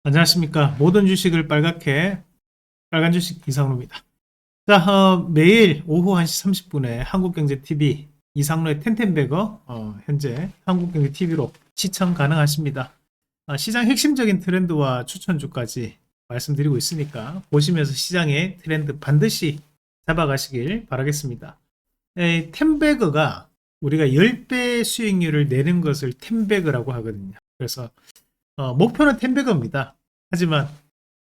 안녕하십니까. 모든 주식을 빨갛게 빨간 주식 이상로입니다. 자, 매일 오후 1시 30분에 한국경제TV 이상로의 텐텐베거 현재 한국경제TV로 시청 가능하십니다. 시장 핵심적인 트렌드와 추천주까지 말씀드리고 있으니까 보시면서 시장의 트렌드 반드시 잡아가시길 바라겠습니다. 텐베거가 우리가 10배 수익률을 내는 것을 텐베거라고 하거든요. 그래서 목표는 텐베거입니다. 하지만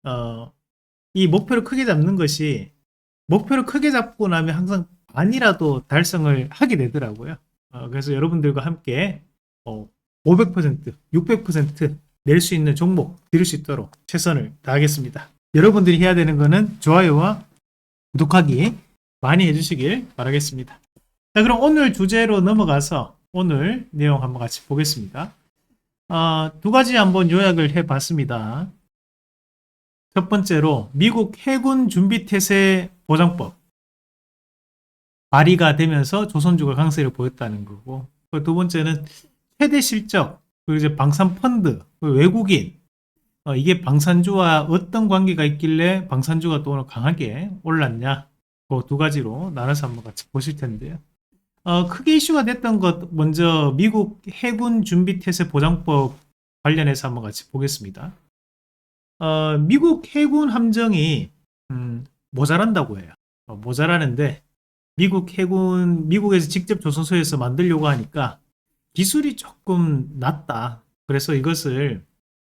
어, 이 목표를 크게 잡는 것이 목표를 크게 잡고 나면 항상 반이라도 달성을 하게 되더라고요. 그래서 여러분들과 함께 500%, 600%낼 수 있는 종목 드릴 수 있도록 최선을 다하겠습니다. 여러분들이 해야 되는 것은 좋아요와 구독하기 많이 해주시길 바라겠습니다. 자, 그럼 오늘 주제로 넘어가서 오늘 내용 한번 같이 보겠습니다. 두 가지 한번 요약을 해봤습니다. 첫 번째로 미국 해군 준비태세 보장법 발의가 되면서 조선주가 강세를 보였다는 거고, 두 번째는 최대 실적, 그리고 이제 방산펀드, 외국인, 이게 방산주와 어떤 관계가 있길래 방산주가 또 오늘 강하게 올랐냐, 그 두 가지로 나눠서 한번 같이 보실 텐데요. 크게 이슈가 됐던 것 먼저 미국 해군 준비태세 보장법 관련해서 한번 같이 보겠습니다. 미국 해군 함정이 모자란다고 해요. 모자라는데 미국에서 직접 조선소에서 만들려고 하니까 기술이 조금 낮다. 그래서 이것을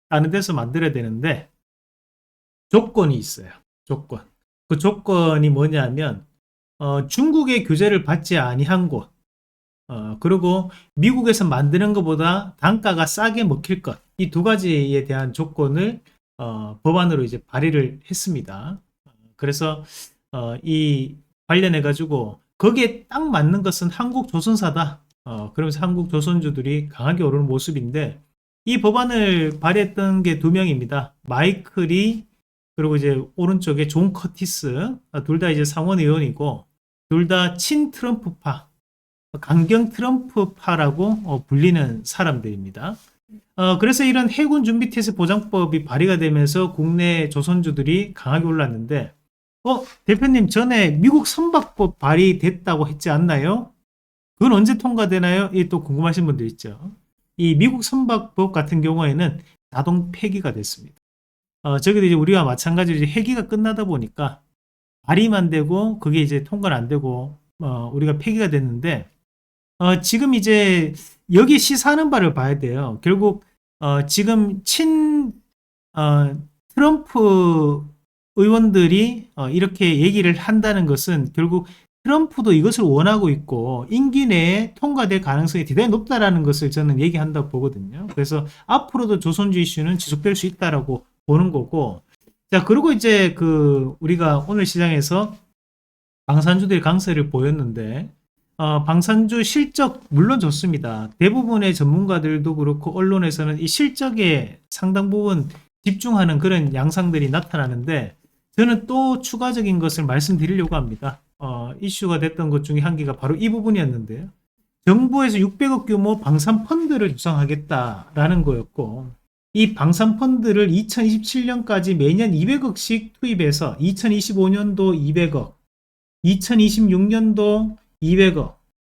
다른 데서 만들어야 되는데 조건이 있어요. 조건. 그 조건이 뭐냐면 중국의 규제를 받지 아니한 곳, 그리고 미국에서 만드는 것보다 단가가 싸게 먹힐 것, 이 두 가지에 대한 조건을 법안으로 이제 발의를 했습니다. 그래서 이 관련해 가지고 거기에 딱 맞는 것은 한국 조선사다. 그러면서 한국 조선주들이 강하게 오르는 모습인데, 이 법안을 발의했던 게 두 명입니다. 마이클 리, 그리고 이제 오른쪽에 존 커티스, 둘 다 이제 상원 의원이고 둘 다 친 트럼프파, 강경 트럼프파라고 불리는 사람들입니다. 그래서 이런 해군 준비태세 보장법이 발의가 되면서 국내 조선주들이 강하게 올랐는데, 대표님 전에 미국 선박법 발의됐다고 했지 않나요? 그건 언제 통과되나요? 이 또 궁금하신 분들 있죠. 이 미국 선박법 같은 경우에는 자동 폐기가 됐습니다. 저기도 이제 우리와 마찬가지로 이제 회기가 끝나다 보니까 발의만 되고 그게 이제 통과는 안 되고 우리가 폐기가 됐는데, 지금 이제 여기 시사하는 바를 봐야 돼요. 결국 지금 트럼프 의원들이 이렇게 얘기를 한다는 것은 결국 트럼프도 이것을 원하고 있고 임기 내에 통과될 가능성이 대단히 높다라는 것을 저는 얘기한다고 보거든요. 그래서 앞으로도 조선주 이슈는 지속될 수 있다라고 보는 거고, 자, 그리고 이제 우리가 오늘 시장에서 방산주들이 강세를 보였는데, 방산주 실적 물론 좋습니다. 대부분의 전문가들도 그렇고 언론에서는 이 실적에 상당 부분 집중하는 그런 양상들이 나타나는데, 저는 또 추가적인 것을 말씀드리려고 합니다. 이슈가 됐던 것 중에 한 개가 바로 이 부분이었는데요. 정부에서 600억 규모 방산펀드를 구성하겠다라는 거였고, 이 방산펀드를 2027년까지 매년 200억씩 투입해서 2025년도 200억, 2026년도 200억,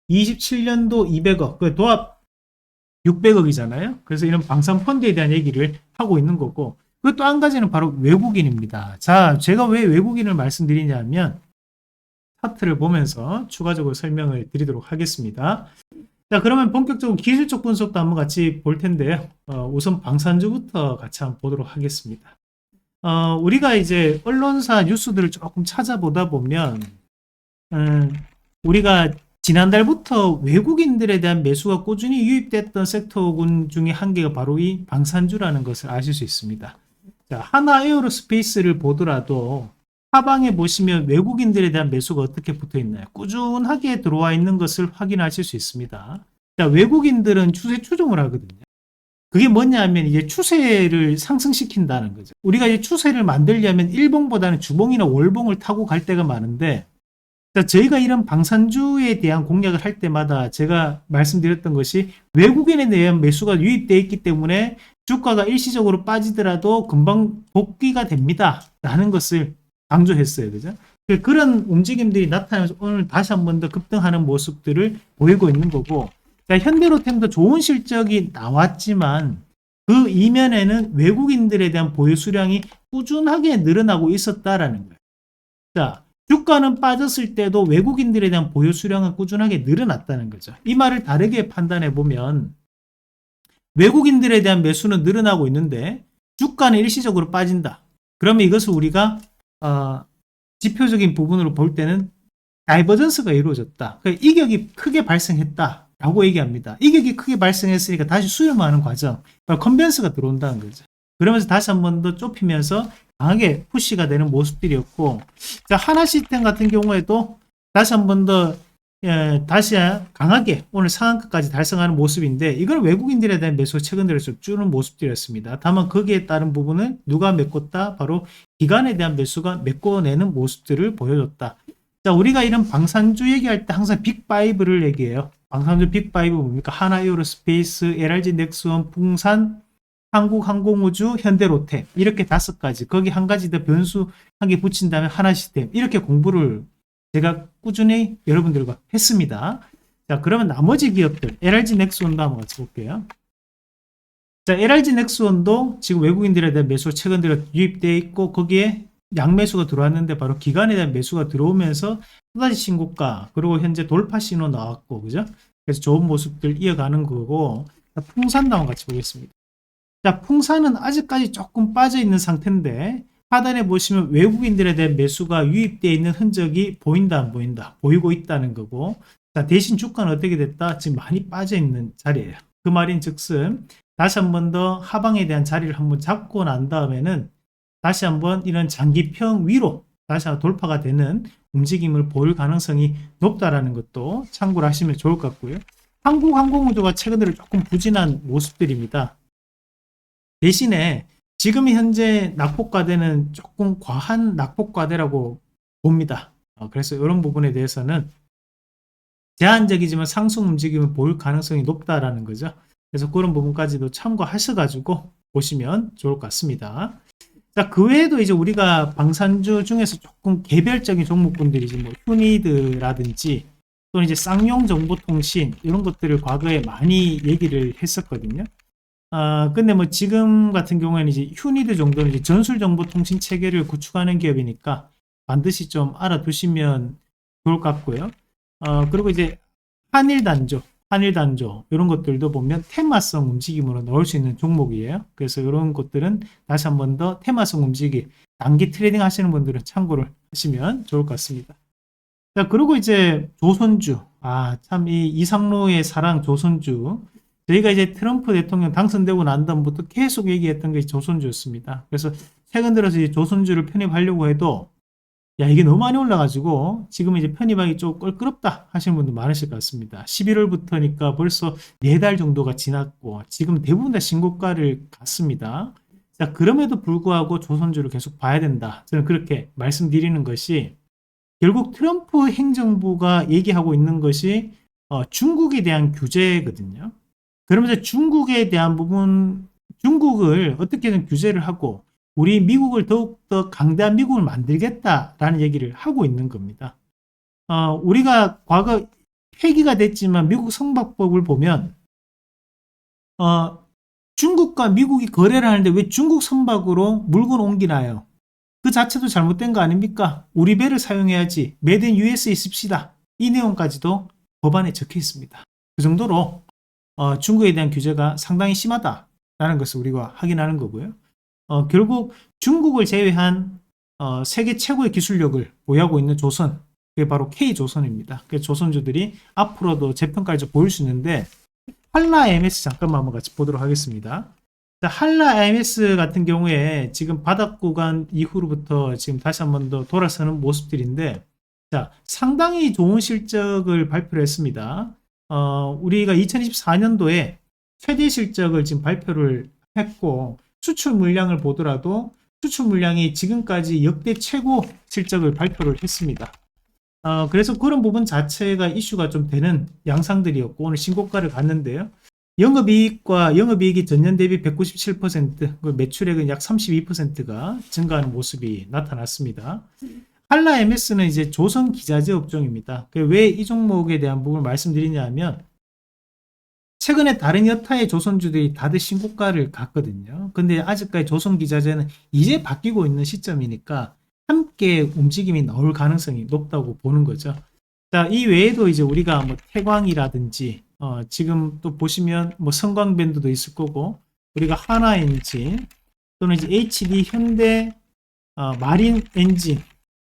27년도 200억, 그 도합 600억이잖아요. 그래서 이런 방산펀드에 대한 얘기를 하고 있는 거고, 그것도 한 가지는 바로 외국인입니다. 자, 제가 왜 외국인을 말씀드리냐면 차트를 보면서 추가적으로 설명을 드리도록 하겠습니다. 자, 그러면 본격적으로 기술적 분석도 한번 같이 볼 텐데요. 우선 방산주부터 같이 한번 보도록 하겠습니다. 우리가 이제 언론사 뉴스들을 조금 찾아보다 보면 우리가 지난달부터 외국인들에 대한 매수가 꾸준히 유입됐던 섹터군 중에 한 개가 바로 이 방산주라는 것을 아실 수 있습니다. 자, 하나 에어로스페이스를 보더라도 하방에 보시면 외국인들에 대한 매수가 어떻게 붙어 있나요? 꾸준하게 들어와 있는 것을 확인하실 수 있습니다. 자, 외국인들은 추세 추종을 하거든요. 그게 뭐냐면 이제 추세를 상승시킨다는 거죠. 우리가 이제 추세를 만들려면 일봉보다는 주봉이나 월봉을 타고 갈 때가 많은데, 자, 저희가 이런 방산주에 대한 공략을 할 때마다 제가 말씀드렸던 것이 외국인에 대한 매수가 유입되어 있기 때문에 주가가 일시적으로 빠지더라도 금방 복귀가 됩니다. 라는 것을 강조했어요. 그죠? 그런 움직임들이 나타나면서 오늘 다시 한 번 더 급등하는 모습들을 보이고 있는 거고, 자, 현대로템도 좋은 실적이 나왔지만 그 이면에는 외국인들에 대한 보유 수량이 꾸준하게 늘어나고 있었다라는 거예요. 자, 주가는 빠졌을 때도 외국인들에 대한 보유 수량은 꾸준하게 늘어났다는 거죠. 이 말을 다르게 판단해 보면 외국인들에 대한 매수는 늘어나고 있는데 주가는 일시적으로 빠진다. 그러면 이것을 우리가 지표적인 부분으로 볼 때는 다이버전스가 이루어졌다. 그러니까 이격이 크게 발생했다라고 얘기합니다. 이격이 크게 발생했으니까 다시 수렴하는 과정, 컨벤스가 들어온다는 거죠. 그러면서 다시 한 번 더 좁히면서 강하게 푸시가 되는 모습들이었고, 자, 하나시스템 같은 경우에도 다시 한 번 더 다시 강하게 오늘 상한가까지 달성하는 모습인데, 이건 외국인들에 대한 매수가 최근 들어서 주는 모습들이었습니다. 다만 거기에 따른 부분은 누가 메꿨다? 바로 기관에 대한 매수가 메꿔내는 모습들을 보여줬다. 자, 우리가 이런 방산주 얘기할 때 항상 빅5를 얘기해요. 방산주 빅5 뭡니까? 하나에어로스페이스, LRG 넥스원, 풍산, 한국항공우주, 현대로템, 이렇게 5가지, 거기 한 가지 더 변수하게 붙인 다음에 하나시스템, 이렇게 공부를 제가 꾸준히 여러분들과 했습니다. 자, 그러면 나머지 기업들, LRG 넥스원도 한번 같이 볼게요. 자, LRG 넥스원도 지금 외국인들에 대한 매수가 최근 들어 유입되어 있고, 거기에 양매수가 들어왔는데 바로 기관에 대한 매수가 들어오면서 또다시 신고가, 그리고 현재 돌파 신호 나왔고, 그죠? 그래서 좋은 모습들 이어가는 거고, 풍산도 한번 같이 보겠습니다. 자, 풍산은 아직까지 조금 빠져 있는 상태인데 하단에 보시면 외국인들에 대한 매수가 유입되어 있는 흔적이 보인다 안 보인다? 보이고 있다는 거고, 자, 대신 주가는 어떻게 됐다? 지금 많이 빠져 있는 자리예요. 그 말인 즉슨 다시 한 번 더 하방에 대한 자리를 한번 잡고 난 다음에는 다시 한번 이런 장기평 위로 다시 한번 돌파가 되는 움직임을 보일 가능성이 높다라는 것도 참고를 하시면 좋을 것 같고요. 한국항공우주가 최근 들어 조금 부진한 모습들입니다. 대신에 지금 현재 낙폭과대는 조금 과한 낙폭과대라고 봅니다. 그래서 이런 부분에 대해서는 제한적이지만 상승 움직임을 보일 가능성이 높다라는 거죠. 그래서 그런 부분까지도 참고하셔가지고 보시면 좋을 것 같습니다. 자, 그 외에도 이제 우리가 방산주 중에서 조금 개별적인 종목군들이지, 뭐 휴니드라든지 또는 이제 쌍용정보통신 이런 것들을 과거에 많이 얘기를 했었거든요. 근데 뭐 지금 같은 경우에는 이제 휴니드 정도는 이제 전술정보통신 체계를 구축하는 기업이니까 반드시 좀 알아두시면 좋을 것 같고요. 그리고 이제 한일단조 이런 것들도 보면 테마성 움직임으로 넣을 수 있는 종목이에요. 그래서 이런 것들은 다시 한 번 더 테마성 움직임, 단기 트레이딩 하시는 분들은 참고를 하시면 좋을 것 같습니다. 자, 그리고 이제 조선주, 참 이 이상로의 사랑 조선주, 저희가 이제 트럼프 대통령 당선되고 난 다음부터 계속 얘기했던 게 조선주였습니다. 그래서 최근 들어서 이제 조선주를 편입하려고 해도 야, 이게 너무 많이 올라가지고 지금 이제 편입하기 좀 껄끄럽다 하시는 분들 많으실 것 같습니다. 11월부터니까 벌써 4달 정도가 지났고 지금 대부분 다 신고가를 갔습니다. 자, 그럼에도 불구하고 조선주를 계속 봐야 된다. 저는 그렇게 말씀드리는 것이, 결국 트럼프 행정부가 얘기하고 있는 것이 중국에 대한 규제거든요. 그러면서 중국에 대한 부분, 중국을 어떻게든 규제를 하고 우리 미국을 더욱더 강대한 미국을 만들겠다라는 얘기를 하고 있는 겁니다. 우리가 과거 폐기가 됐지만 미국 성박법을 보면 중국과 미국이 거래를 하는데 왜 중국 선박으로 물건 옮기나요? 그 자체도 잘못된 거 아닙니까? 우리 배를 사용해야지, 메이드 인 US에 씁시다. 이 내용까지도 법안에 적혀 있습니다. 그 정도로 중국에 대한 규제가 상당히 심하다라는 것을 우리가 확인하는 거고요. 결국 중국을 제외한 세계 최고의 기술력을 보유하고 있는 조선, 그게 바로 K조선입니다. 그래서 조선주들이 앞으로도 재평가를 좀 보일 수 있는데, 한라 MS 잠깐만 한번 같이 보도록 하겠습니다. 자, 한라 MS 같은 경우에 지금 바닥 구간 이후로부터 지금 다시 한번 더 돌아서는 모습들인데, 자, 상당히 좋은 실적을 발표를 했습니다. 우리가 2024년도에 최대 실적을 지금 발표를 했고, 수출 물량을 보더라도 수출 물량이 지금까지 역대 최고 실적을 발표를 했습니다. 그래서 그런 부분 자체가 이슈가 좀 되는 양상들이었고 오늘 신고가를 갔는데요. 영업이익과 영업이익이 전년 대비 197%, 그 매출액은 약 32%가 증가하는 모습이 나타났습니다. 한라 MS는 이제 조선 기자재 업종입니다. 왜 이 종목에 대한 부분을 말씀드리냐 하면 최근에 다른 여타의 조선주들이 다들 신고가를 갔거든요. 근데 아직까지 조선 기자재는 이제 바뀌고 있는 시점이니까 함께 움직임이 나올 가능성이 높다고 보는 거죠. 자, 이 외에도 이제 우리가 뭐 태광이라든지 지금 또 보시면 뭐 성광밴드도 있을 거고 우리가 하나엔진 또는 이제 HD 현대 마린 엔진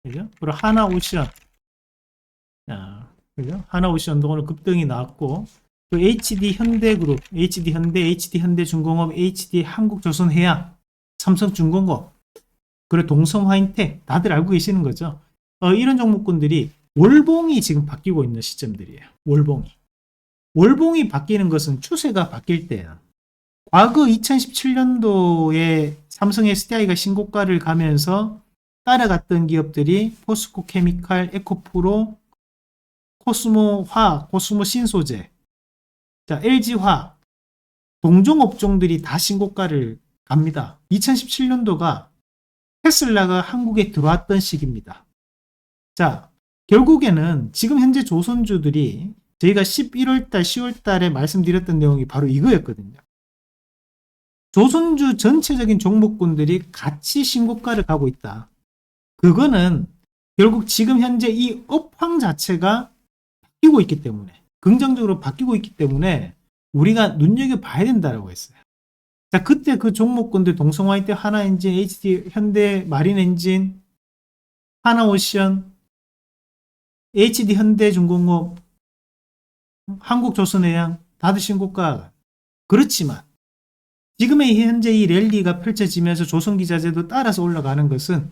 그죠? 그리고 하나오션 그죠? 하나오션도 오늘 급등이 나왔고 또 HD 현대그룹, HD 현대, HD 현대중공업, HD 한국조선해양, 삼성중공업 그리고 동성화인텍 다들 알고 계시는 거죠. 이런 종목군들이 월봉이 지금 바뀌고 있는 시점들이에요. 월봉이 바뀌는 것은 추세가 바뀔 때예요. 과거 2017년도에 삼성 SDI가 신고가를 가면서 따라갔던 기업들이 포스코 케미칼, 에코프로, 코스모 화학, 코스모 신소재, 자, LG화, 동종 업종들이 다 신고가를 갑니다. 2017년도가 테슬라가 한국에 들어왔던 시기입니다. 자, 결국에는 지금 현재 조선주들이 저희가 11월달, 10월달에 말씀드렸던 내용이 바로 이거였거든요. 조선주 전체적인 종목군들이 같이 신고가를 가고 있다. 그거는 결국 지금 현재 이 업황 자체가 바뀌고 있기 때문에 긍정적으로 바뀌고 있기 때문에 우리가 눈여겨봐야 된다라고 했어요. 자, 그때 그 종목군들 동성화이트, 하나엔진, HD 현대 마린엔진, 하나오션, HD 현대중공업, 한국조선해양 다들 신고가. 그렇지만 지금의 현재 이 랠리가 펼쳐지면서 조선기자재도 따라서 올라가는 것은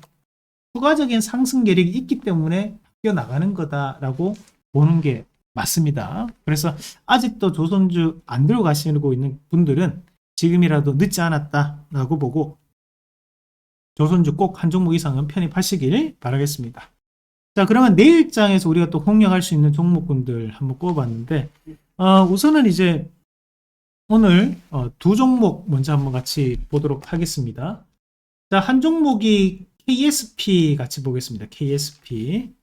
추가적인 상승 계력이 있기 때문에 바뀌어 나가는 거다라고 보는 게 맞습니다. 그래서 아직도 조선주 안 들고 가시고 있는 분들은 지금이라도 늦지 않았다라고 보고 조선주 꼭 한 종목 이상은 편입하시길 바라겠습니다. 자, 그러면 내일장에서 우리가 또 공략할 수 있는 종목군들 한번 꼽아봤는데 우선은 이제 오늘 두 종목 먼저 한번 같이 보도록 하겠습니다. 자, 한 종목이 KSP 같이 보겠습니다. KSP.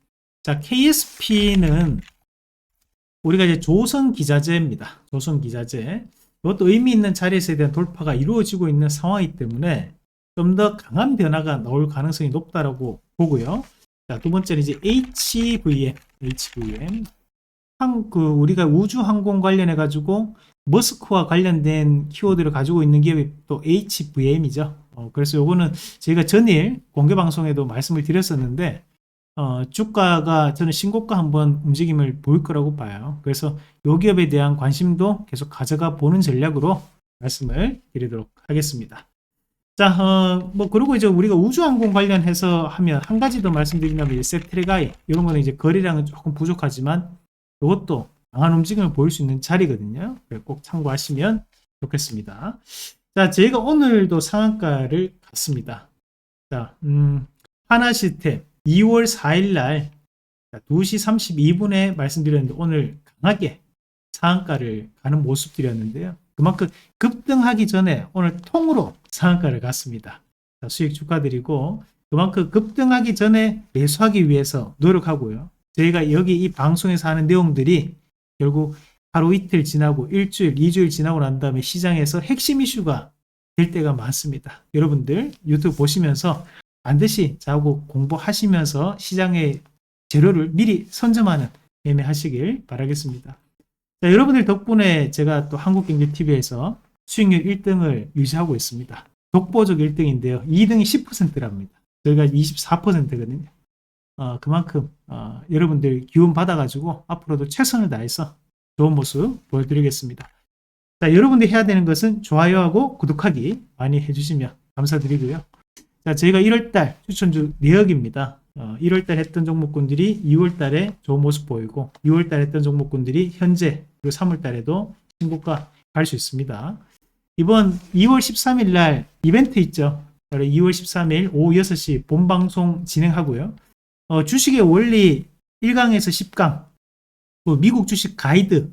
자, KSP는 우리가 이제 조선 기자재입니다. 조선 기자재. 이것도 의미 있는 자리에서에 대한 돌파가 이루어지고 있는 상황이기 때문에 좀 더 강한 변화가 나올 가능성이 높다라고 보고요. 자, 두 번째는 이제 HVM. 우리가 우주항공 관련해 가지고 머스크와 관련된 키워드를 가지고 있는 기업이 또 HVM이죠. 그래서 요거는 저희가 전일 공개 방송에도 말씀을 드렸었는데 주가가 저는 신고가 한번 움직임을 보일 거라고 봐요. 그래서 요 기업에 대한 관심도 계속 가져가 보는 전략으로 말씀을 드리도록 하겠습니다. 자, 그리고 이제 우리가 우주항공 관련해서 하면 한 가지 더 말씀드린다면 이제 세트레가이 이런 거는 이제 거래량은 조금 부족하지만 이것도 강한 움직임을 보일 수 있는 자리거든요. 꼭 참고하시면 좋겠습니다. 자, 저희가 오늘도 상한가를 갔습니다. 자, 하나시스템 2월 4일 날 2시 32분에 말씀드렸는데 오늘 강하게 상한가를 가는 모습들이었는데요. 그만큼 급등하기 전에 오늘 통으로 상한가를 갔습니다. 자, 수익 축하드리고 그만큼 급등하기 전에 매수하기 위해서 노력하고요. 저희가 여기 이 방송에서 하는 내용들이 결국 하루 이틀 지나고 일주일, 2주일 지나고 난 다음에 시장에서 핵심 이슈가 될 때가 많습니다. 여러분들 유튜브 보시면서 반드시 저하고 공부하시면서 시장의 재료를 미리 선점하는 매매하시길 바라겠습니다. 자, 여러분들 덕분에 제가 또 한국경제TV에서 수익률 1등을 유지하고 있습니다. 독보적 1등인데요. 2등이 10%랍니다. 저희가 24%거든요. 그만큼 여러분들 기운 받아가지고 앞으로도 최선을 다해서 좋은 모습 보여드리겠습니다. 자, 여러분들이 해야 되는 것은 좋아요하고 구독하기 많이 해주시면 감사드리고요. 자, 저희가 1월달 추천주 내역입니다. 1월달 했던 종목군들이 2월달에 좋은 모습 보이고 6월달 했던 종목군들이 현재 그리고 3월달에도 신고가 갈 수 있습니다. 이번 2월 13일 날 이벤트 있죠. 바로 2월 13일 오후 6시 본방송 진행하고요. 주식의 원리 1강에서 10강 미국 주식 가이드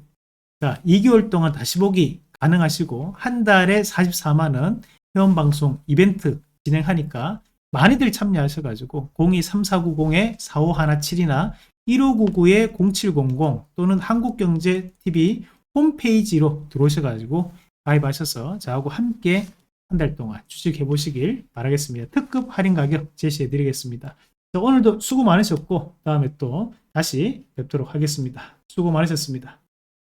자, 2개월 동안 다시 보기 가능하시고 한 달에 44만 원 회원방송 이벤트 진행하니까 많이들 참여하셔가지고 023490-4517이나 1599-0700 또는 한국경제TV 홈페이지로 들어오셔가지고 가입하셔서 저하고 함께 한 달 동안 주식해 보시길 바라겠습니다. 특급 할인 가격 제시해 드리겠습니다. 오늘도 수고 많으셨고 다음에 또 다시 뵙도록 하겠습니다. 수고 많으셨습니다.